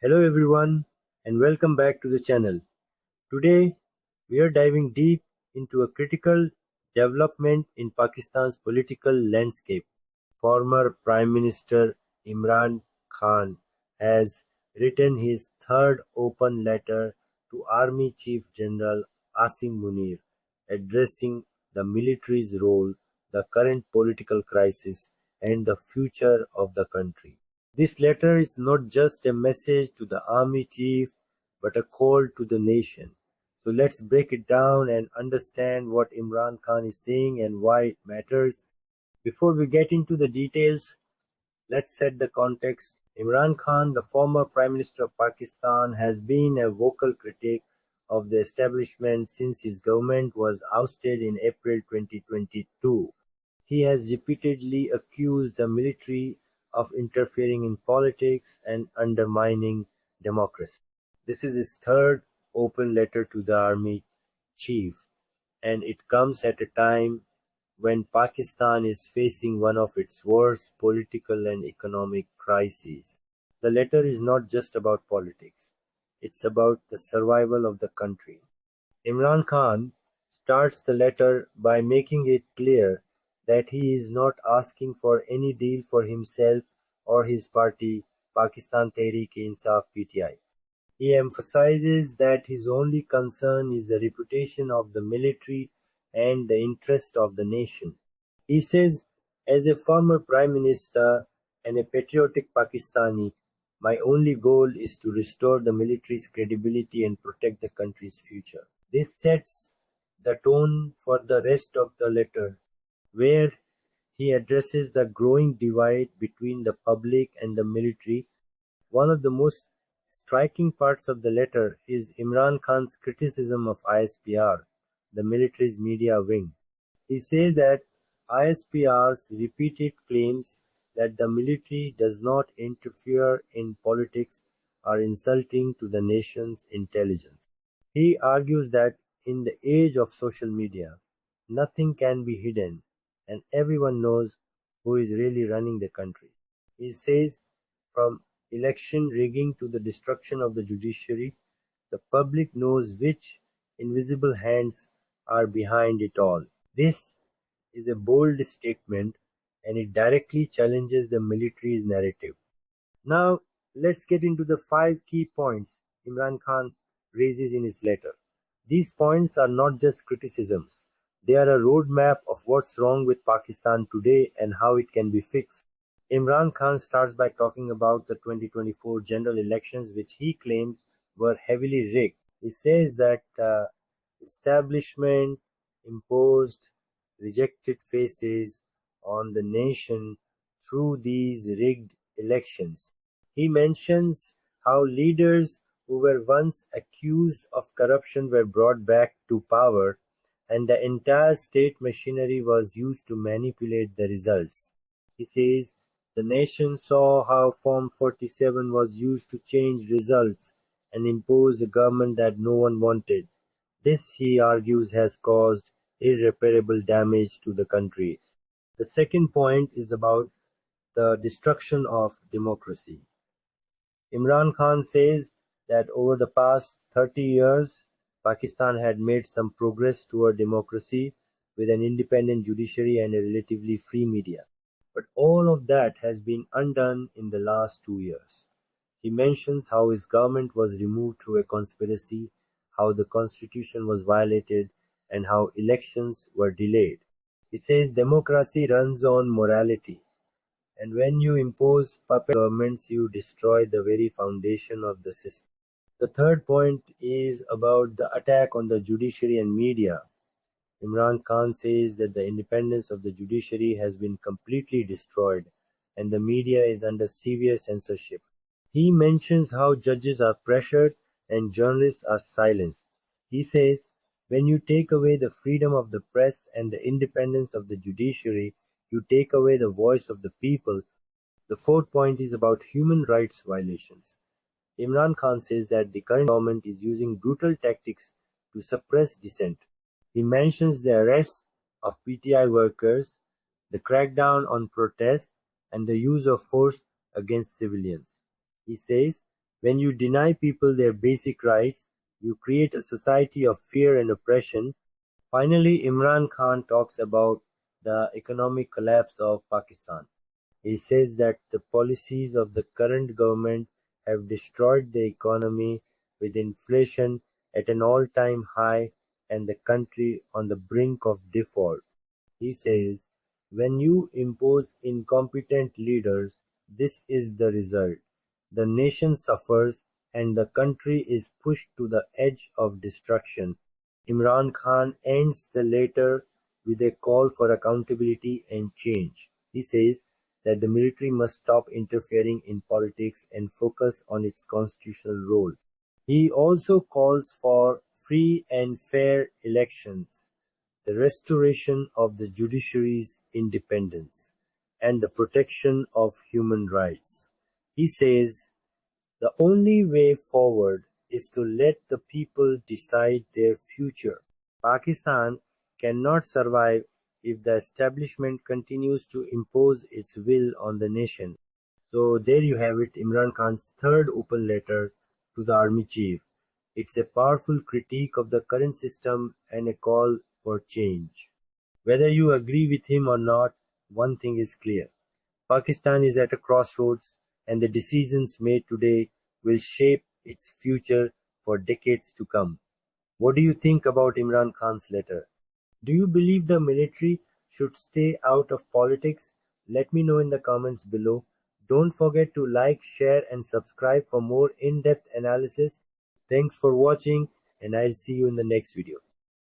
Hello everyone and welcome back to the channel. Today we are diving deep into a critical development in Pakistan's political landscape. Former Prime Minister Imran Khan has written his third open letter to Army Chief General Asim Munir, addressing the military's role, the current political crisis, and the future of the country. This letter is not just a message to the army chief, but a call to the nation. So let's break it down and understand what Imran Khan is saying and why it matters. Before we get into the details, let's set the context. Imran Khan, the former Prime Minister of Pakistan, has been a vocal critic of the establishment since his government was ousted in April 2022. He has repeatedly accused the military of interfering in politics and undermining democracy. This is his third open letter to the army chief, and it comes at a time when Pakistan is facing one of its worst political and economic crises. The letter is not just about politics, it's about the survival of the country. Imran Khan starts the letter by making it clear that he is not asking for any deal for himself or his party, Pakistan Tehreek-e-Insaf (PTI). He emphasizes that his only concern is the reputation of the military and the interest of the nation. He says, as a former Prime Minister and a patriotic Pakistani, my only goal is to restore the military's credibility and protect the country's future. This sets the tone for the rest of the letter, where he addresses the growing divide between the public and the military. One of the most striking parts of the letter is Imran Khan's criticism of ISPR, the military's media wing. He says that ISPR's repeated claims that the military does not interfere in politics are insulting to the nation's intelligence. He argues that in the age of social media, nothing can be hidden and everyone knows who is really running the country. He says from election rigging to the destruction of the judiciary, the public knows which invisible hands are behind it all. This is a bold statement and it directly challenges the military's narrative. Now, let's get into the 5 key points Imran Khan raises in his letter. These points are not just criticisms, they are a roadmap of what's wrong with Pakistan today and how it can be fixed. Imran Khan starts by talking about the 2024 general elections, which he claims were heavily rigged. He says that establishment imposed rejected faces on the nation through these rigged elections. He mentions how leaders who were once accused of corruption were brought back to power, and the entire state machinery was used to manipulate the results. He says the nation saw how Form 47 was used to change results and impose a government that no one wanted. This, he argues, has caused irreparable damage to the country. The second point is about the destruction of democracy. Imran Khan says that over the past 30 years, Pakistan had made some progress toward democracy with an independent judiciary and a relatively free media. But all of that has been undone in the last 2 years. He mentions how his government was removed through a conspiracy, how the constitution was violated, and how elections were delayed. He says democracy runs on morality, and when you impose puppet governments, you destroy the very foundation of the system. The third point is about the attack on the judiciary and media. Imran Khan says that the independence of the judiciary has been completely destroyed and the media is under severe censorship. He mentions how judges are pressured and journalists are silenced. He says, when you take away the freedom of the press and the independence of the judiciary, you take away the voice of the people. The fourth point is about human rights violations. Imran Khan says that the current government is using brutal tactics to suppress dissent. He mentions the arrest of PTI workers, the crackdown on protests, and the use of force against civilians. He says When you deny people their basic rights, you create a society of fear and oppression. Finally, Imran Khan talks about the economic collapse of Pakistan. He says that the policies of the current government have destroyed the economy, with inflation at an all-time high and the country on the brink of default. He says, when you impose incompetent leaders, this is the result. The nation suffers and the country is pushed to the edge of destruction. Imran Khan ends the letter with a call for accountability and change. He says that the military must stop interfering in politics and focus on its constitutional role. He also calls for free and fair elections, the restoration of the judiciary's independence, and the protection of human rights. He says the only way forward is to let the people decide their future. Pakistan cannot survive if the establishment continues to impose its will on the nation. So there you have it, Imran Khan's third open letter to the army chief. It's a powerful critique of the current system and a call for change. Whether you agree with him or not, one thing is clear. Pakistan is at a crossroads, and the decisions made today will shape its future for decades to come. What do you think about Imran Khan's letter? Do you believe the military should stay out of politics? Let me know in the comments below. Don't forget to like, share, and subscribe for more in-depth analysis. Thanks for watching, and I'll see you in the next video.